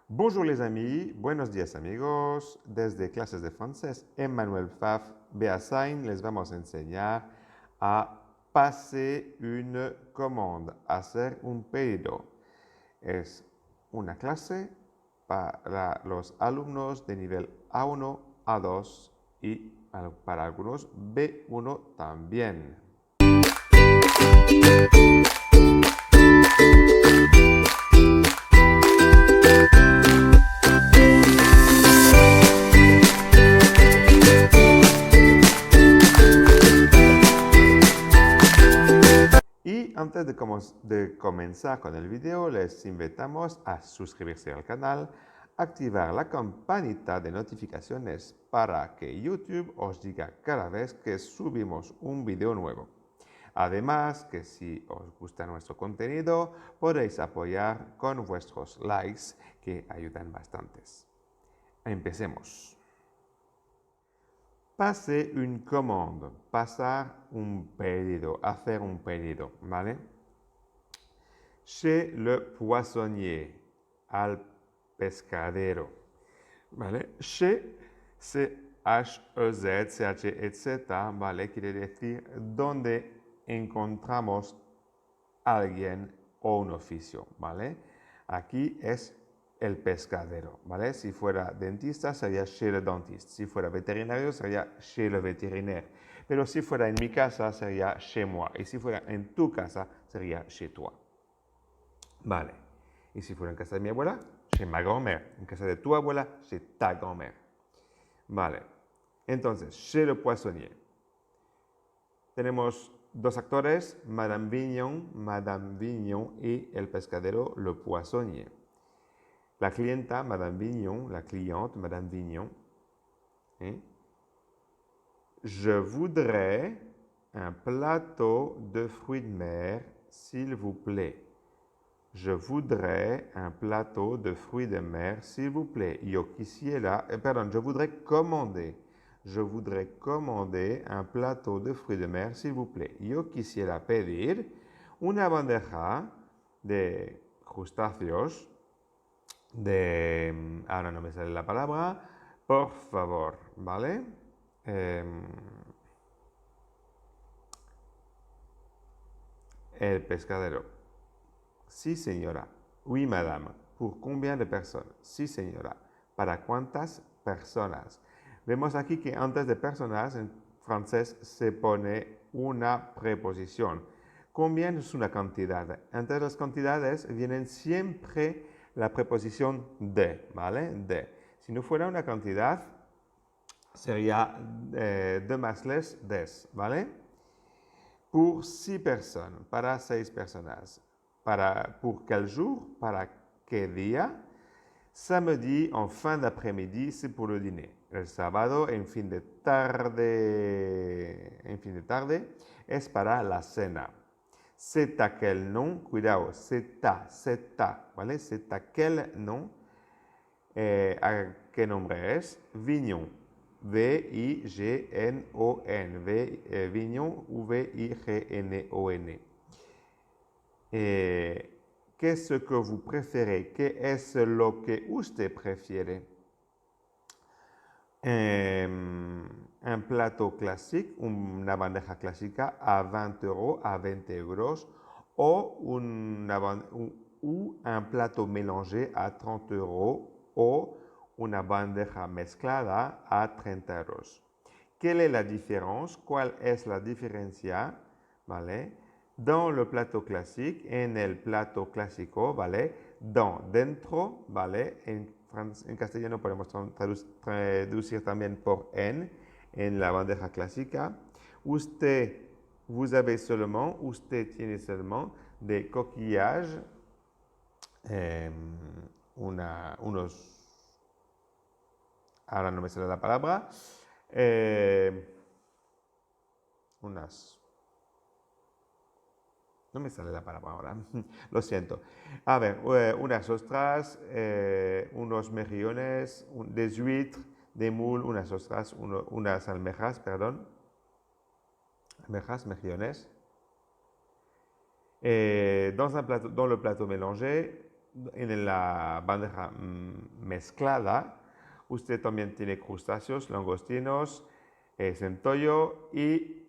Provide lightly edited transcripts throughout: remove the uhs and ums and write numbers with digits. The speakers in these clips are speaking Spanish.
Bonjour les amis, buenos días amigos. Desde clases de francés, Emmanuel Pfaff Beasain les vamos a enseñar a passer une commande, hacer un pedido. Es una clase para los alumnos de nivel A1, A2 y para algunos B1 también. Y antes de comenzar con el video, les invitamos a suscribirse al canal, activar la campanita de notificaciones para que YouTube os diga cada vez que subimos un video nuevo. Además, que si os gusta nuestro contenido, podéis apoyar con vuestros likes que ayudan bastantes. Empecemos. Passer une commande, pasar un pedido, hacer un pedido, ¿vale? Chez le poissonnier, al pescadero, ¿vale? Chez, C-H-E-Z, C-H-E-Z, ¿vale? Quiere decir donde encontramos a alguien o un oficio, ¿vale? Aquí es el pescadero, ¿vale? Si fuera dentista sería chez le dentiste, si fuera veterinario sería chez le vétérinaire, pero si fuera en mi casa sería chez moi, y si fuera en tu casa sería chez toi, ¿vale? Y si fuera en casa de mi abuela, chez ma grand-mère, en casa de tu abuela, chez ta grand-mère, ¿vale? Entonces, chez le poissonnier. Tenemos dos actores, Madame Vignon y el pescadero, le poissonnier. La clienta, Madame Vignon, la cliente, Madame Vignon. Je voudrais un plateau de fruits de mer, s'il vous plaît. Je voudrais un plateau de fruits de mer, s'il vous plaît. Yo quisiera, je voudrais commander. Je voudrais commander un plateau de fruits de mer, s'il vous plaît. Yo quisiera pedir una bandeja de crustáceos ahora no me sale la palabra, por favor, ¿vale? El pescadero. Sí, señora. Oui, madame. ¿Pour combien de personas? Sí, señora. ¿Para cuántas personas? Vemos aquí que antes de personas en francés se pone una preposición. Combien es una cantidad. Entre las cantidades vienen siempre la preposición de, ¿vale? De. Si no fuera una cantidad, sería de más les des, ¿vale? Pour 6 personas, para 6 personas. Pour quel jour, para qué día. Samedi en fin d'après-midi, c'est pour le dîner. El sábado en fin de tarde es para la cena. C'est à quel nom, cuidado, c'est à, ¿vale? C'est à quel nom, ¿a qué nombre es? Vignon, V-I-G-N-O-N, Vignon ou V-I-G-N-O-N. ¿Qué es lo que vous préférez? ¿Qué es lo que usted prefiere? Un plato classique, una bandeja clásica a 20 euros, a 20 euros, o un plato mélangé a 30 euros, o una bandeja mezclada a 30 euros. ¿Quelle est la différence? ¿Cuál es la diferencia? ¿Vale? Dans le plato classique, en el plato clásico, ¿vale? Dentro, ¿vale? En castellano podemos traducir también por en la bandeja clásica. Usted tiene seulement des coquillages, ahora no me sale la palabra, no me sale la palabra ahora, lo siento. A ver, unas ostras, unos mejillones, des huîtres, des moules, unas ostras, unas almejas, perdón. Almejas, mejillones. Dans le plateau mélangé, en la bandeja mezclada, usted también tiene crustáceos, langostinos, centollo y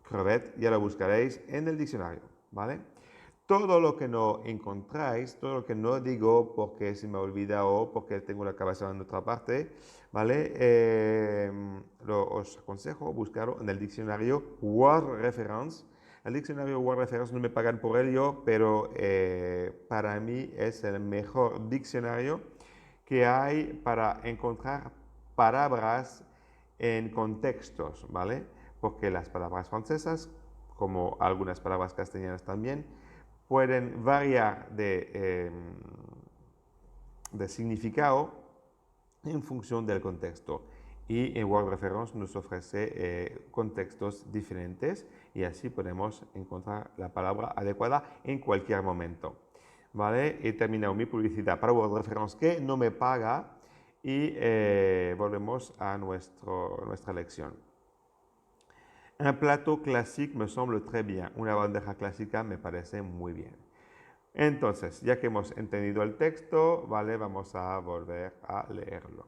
crevet, ya lo buscaréis en el diccionario, ¿vale? Todo lo que no encontráis, todo lo que no digo porque se me olvida o porque tengo la cabeza en otra parte, ¿vale? Os aconsejo buscarlo en el diccionario Word Reference. El diccionario Word Reference no me pagan por ello, pero para mí es el mejor diccionario que hay para encontrar palabras en contextos, ¿vale? Porque las palabras francesas, como algunas palabras castellanas también, pueden variar de significado en función del contexto. Y en Word Reference nos ofrece contextos diferentes y así podemos encontrar la palabra adecuada en cualquier momento. ¿Vale? He terminado mi publicidad para Word Reference que no me paga y volvemos a nuestra lección. Un plato classique me semble très bien. Una bandeja clásica me parece muy bien. Entonces, ya que hemos entendido el texto, ¿vale? Vamos a volver a leerlo.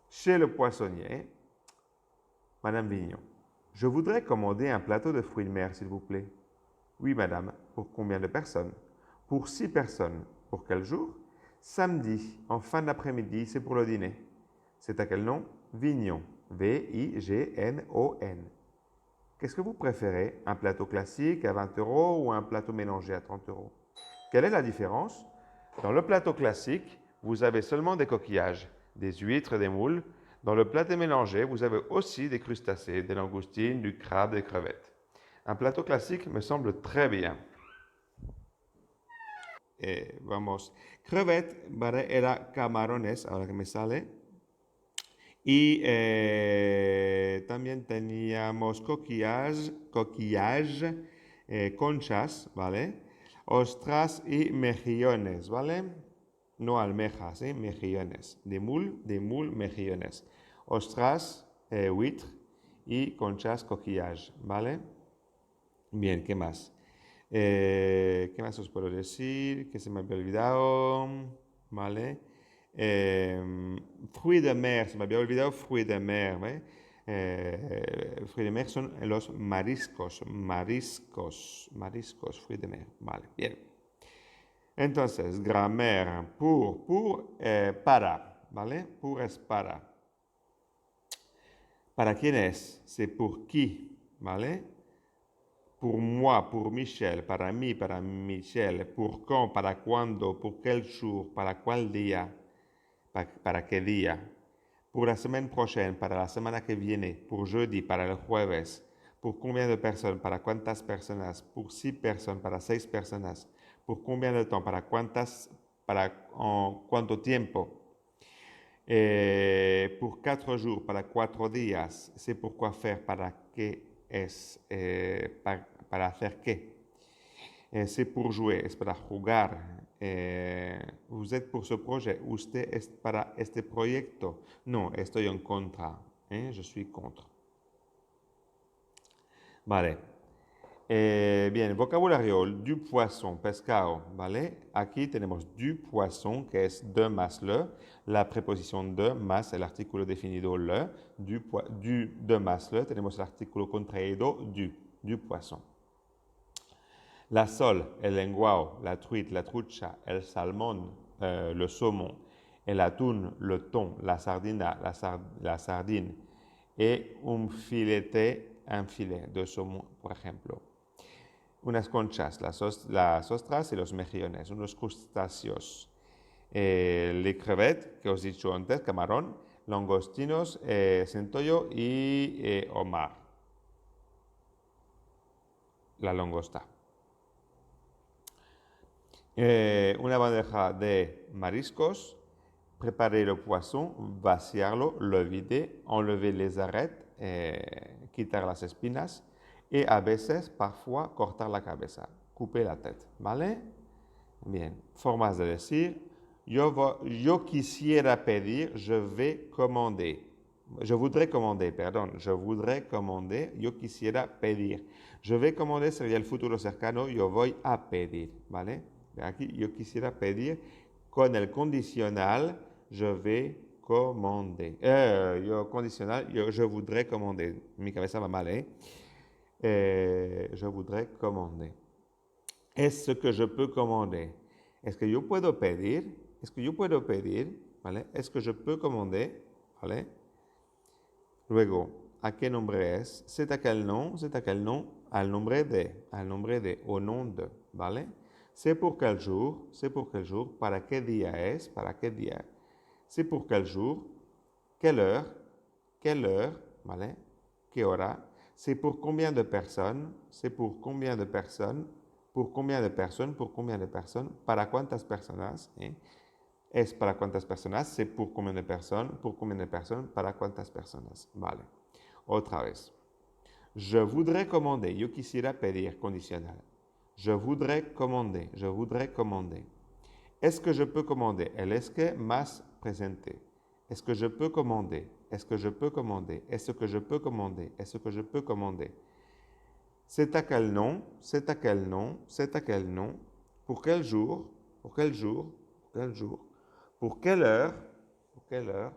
Chez le poissonnier, Madame Vignon. Je voudrais commander un plateau de fruits de mer, s'il vous plaît. Oui, madame. Pour combien de personnes? Pour 6 personnes. Pour quel jour? Samedi, en fin d'après-midi, c'est pour le dîner. C'est à quel nom? Vignon. V-I-G-N-O-N. Qu'est-ce que vous préférez? Un plateau classique à 20 € ou un plateau mélangé à 30 €? Quelle est la différence? Dans le plateau classique, vous avez seulement des coquillages, des huîtres, des moules. Dans le plateau mélangé, vous avez aussi des crustacés, des langoustines, du crabe, des crevettes. Un plateau classique me semble très bien. Vamos. Crevettes, ¿vale? Era camarones, ahora que me sale. Y también teníamos coquillage, conchas, ¿vale? Ostras y mejillones, ¿vale? No almejas, mejillones. De moule, mejillones. Ostras, huître y conchas, coquillage, ¿vale? Bien, ¿qué más? ¿Qué más os puedo decir? Que se me había olvidado, ¿vale? Fruits de mer, se me había olvidado fruits de mer, ¿vale? Fruits de mer son los mariscos, fruits de mer, vale, bien. Entonces, grammaire, para, ¿vale? Pour es para. ¿Para quién es? C'est pour qui, ¿vale? Pour moi, pour Michel, para mí, para Michel, pour quand, para cuándo, pour quel jour, para cuál día, para qué día. Pour la semaine prochaine, para la semana que viene, pour jeudi, para el jueves, pour combien de personnes, para cuántas personas, pour 6 personnes, para 6 personas, pour combien de temps, para cuánto tiempo. Pour 4 jours, para 4 días, c'est pourquoi faire, para qué es, para hacer qué. C'est pour jouer, es para jugar. Vous êtes pour ce projet, usted es para este proyecto. No, estoy en contra, je suis contre. Vale. Bien, vocabulario, du poisson, pescado, ¿vale? Aquí tenemos du poisson, que es de más le, la preposición de más el artículo definido le, du de más le, tenemos el artículo contraído du poisson. La sole, el lenguao, la truite, la trucha, el salmón, le saumon, el atún, le thon, la sardina, la sardine, et un filet de saumon, por ejemplo. Unas conchas, las ostras y los mejillones, unos crustáceos, les crevettes, que os he dicho antes, camarón, langostinos, centollo y homard, la langosta. Una bandeja de mariscos, préparer le poisson, vaciarlo, le vider, enlever les arêtes, quitar las espinas, y a veces, parfois, cortar la cabeza, couper la tête, ¿vale? Bien, formas de decir, yo quisiera pedir, je vais commander, Je voudrais commander, perdón. Je voudrais commander. Yo quisiera pedir. Je vais commander sería el futuro cercano. Yo voy a pedir, ¿vale? Aquí, yo quisiera pedir con el condicional. Je vais commander. Yo condicional. Je voudrais commander. Mi cabeza va mal, ¿eh? Je voudrais commander. Est-ce que je peux commander? Est-ce que yo puedo pedir? Est-ce que yo puedo pedir? ¿Vale? Est-ce que je peux commander? ¿Vale? Luego, ¿a qué nombre es? C'est à quel nom? C'est à quel nom? Al nombre de. Al nombre de. Au nom de. ¿Vale? C'est pour quel jour? C'est pour quel jour? ¿Para qué día es? ¿Para qué día? C'est pour quel jour? Quelle heure? Quelle heure? ¿Vale? ¿Qué hora? C'est pour combien de personnes? C'est pour combien de personnes? ¿Por combien de personas? ¿Por combien de personas? ¿Para cuántas personas? Es para cuántas personas, c'est pour combien de personnes, pour combien de personnes, para cuántas personas. Vale. Otra vez. Je voudrais commander. Yo quisiera pedir, condicional. Je voudrais commander. Je voudrais commander. Est-ce que je peux commander? El es que más presente. Est-ce que je peux commander? Est-ce que je peux commander? Est-ce que je peux commander? Est-ce que je peux commander? C'est à quel nom? C'est à quel nom? C'est à quel nom? Pour quel jour? Pour quel jour? Pour quel jour? Pour quelle heure? Pour quelle heure?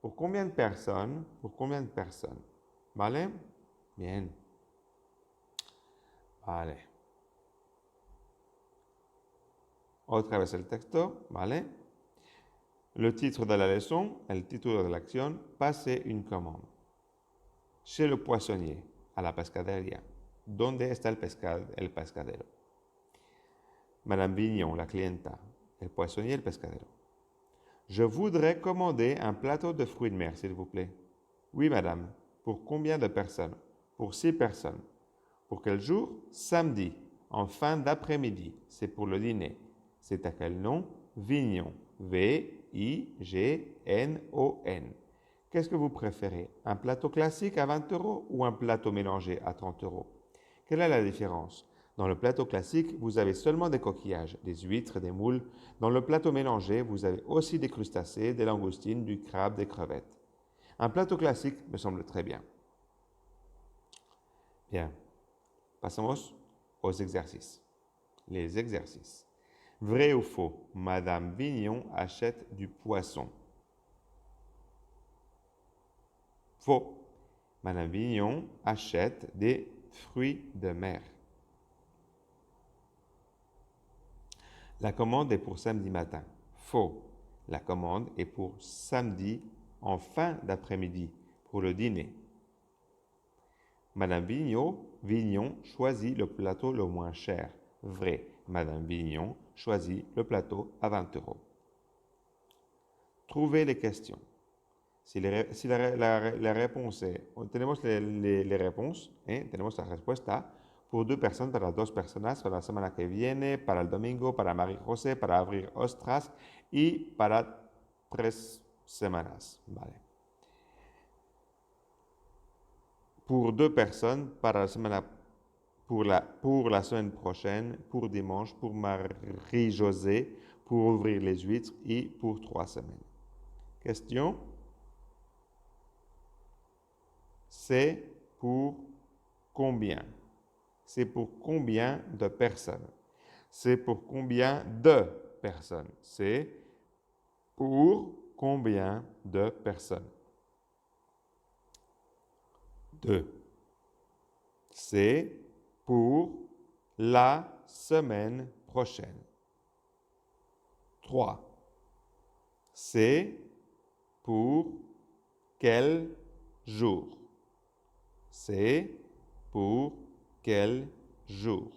Pour combien de personnes? Pour combien de personnes? ¿Vale? Bien. Vale. Otra vez el texto, ¿vale? Le titre de la leçon, el título de la acción, passer une commande. Chez le poissonnier, a la pescadería. ¿Dónde está el pescadero? Madame Vignon, la clienta. El poissonnier, el pescadero. Je voudrais commander un plateau de fruits de mer, s'il vous plaît. Oui, madame. Pour combien de personnes? Pour 6 personnes. Pour quel jour? Samedi, en fin d'après-midi. C'est pour le dîner. C'est à quel nom? Vignon. V-I-G-N-O-N. Qu'est-ce que vous préférez? Un plateau classique à 20 euros ou un plateau mélangé à 30 euros? Quelle est la différence? Dans le plateau classique, vous avez seulement des coquillages, des huîtres, des moules. Dans le plateau mélangé, vous avez aussi des crustacés, des langoustines, du crabe, des crevettes. Un plateau classique me semble très bien. Bien. Passons aux exercices. Les exercices. Vrai ou faux? Madame Vignon achète du poisson. Faux. Madame Vignon achète des fruits de mer. La commande est pour samedi matin. Faux. La commande est pour samedi en fin d'après-midi, pour le dîner. Madame Vignon choisit le plateau le moins cher. Vrai. Madame Vignon choisit le plateau à 20 euros. Trouvez les questions. Si la réponse est... Tenemos les réponses. Tenemos la respuesta. Pour 2 personnes, para 2 personas, para la semana que viene, para el domingo, para María José, para abrir ostras y para 3 semanas. Vale. Pour 2 personnes, para la semana, pour la semaine prochaine, pour dimanche, pour Marie-Josée, pour ouvrir les huîtres et pour 3 semaines. Question? C'est pour combien? C'est pour combien de personnes? C'est pour combien de personnes? C'est pour combien de personnes? 2. C'est pour la semaine prochaine. 3. C'est pour quel jour? C'est pour quel jour?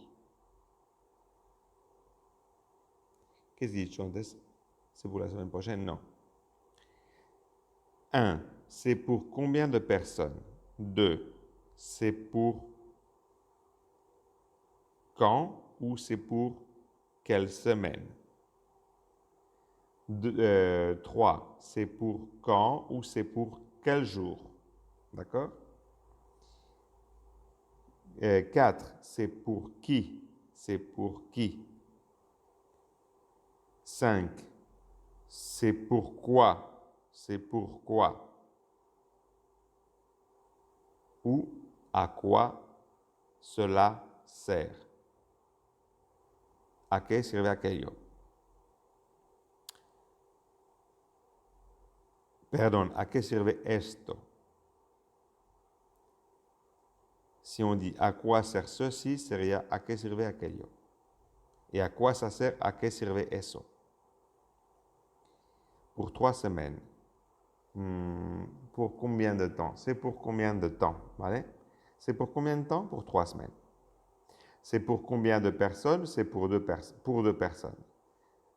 Qu'est-ce qu'il dit antes? C'est pour la semaine prochaine? Non. 1. C'est pour combien de personnes? 2. C'est pour quand ou c'est pour quelle semaine? 3. C'est pour quand ou c'est pour quel jour? D'accord? 4. C'est pour qui? C'est pour qui? 5. C'est pourquoi? C'est pourquoi? ou à quoi cela sert. ¿A qué sirve aquello? Perdón, ¿a qué sirve esto? Si on dit à quoi sert ceci, sería ¿a qué sirve aquello? Et à quoi ça sert? ¿A qué sirve eso? Pour 3 semaines. Pour combien de temps? C'est pour combien de temps? ¿Vale? C'est pour combien de temps? Pour 3 semaines. C'est pour combien de personnes? C'est pour deux personnes.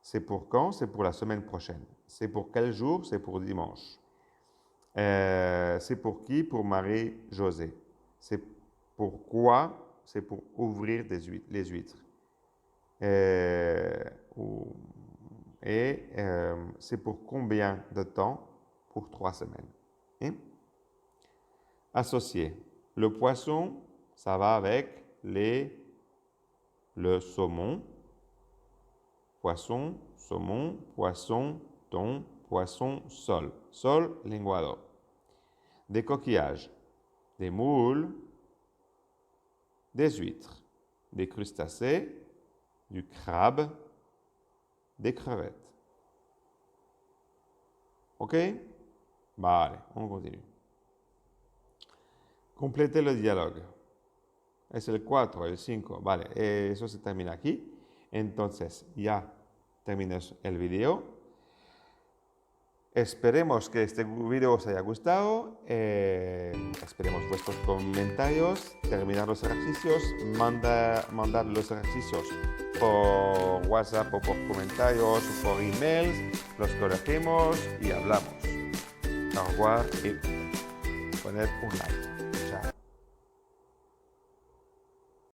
C'est pour quand? C'est pour la semaine prochaine. C'est pour quel jour? C'est pour dimanche. C'est pour qui? Pour Marie-Josée. C'est pourquoi? C'est pour ouvrir les huîtres. C'est pour combien de temps? Pour 3 semaines. Et associé. Le poisson, ça va avec le saumon. Poisson, saumon, poisson, thon, poisson, sol. Sol, linguado. Des coquillages, des moules, des huîtres, des crustacés, du crabe, des crevettes. ¿Ok? Vale, on continue. Complétez le dialogue. Es el 4, el 5. Vale, eso se termina aquí. Entonces, ya terminé el video. Esperemos que este video os haya gustado. Esperemos vuestros comentarios. Terminar los ejercicios. Mandar los ejercicios por WhatsApp o por comentarios o por emails. Los corregimos y hablamos. Au revoir y poned un like.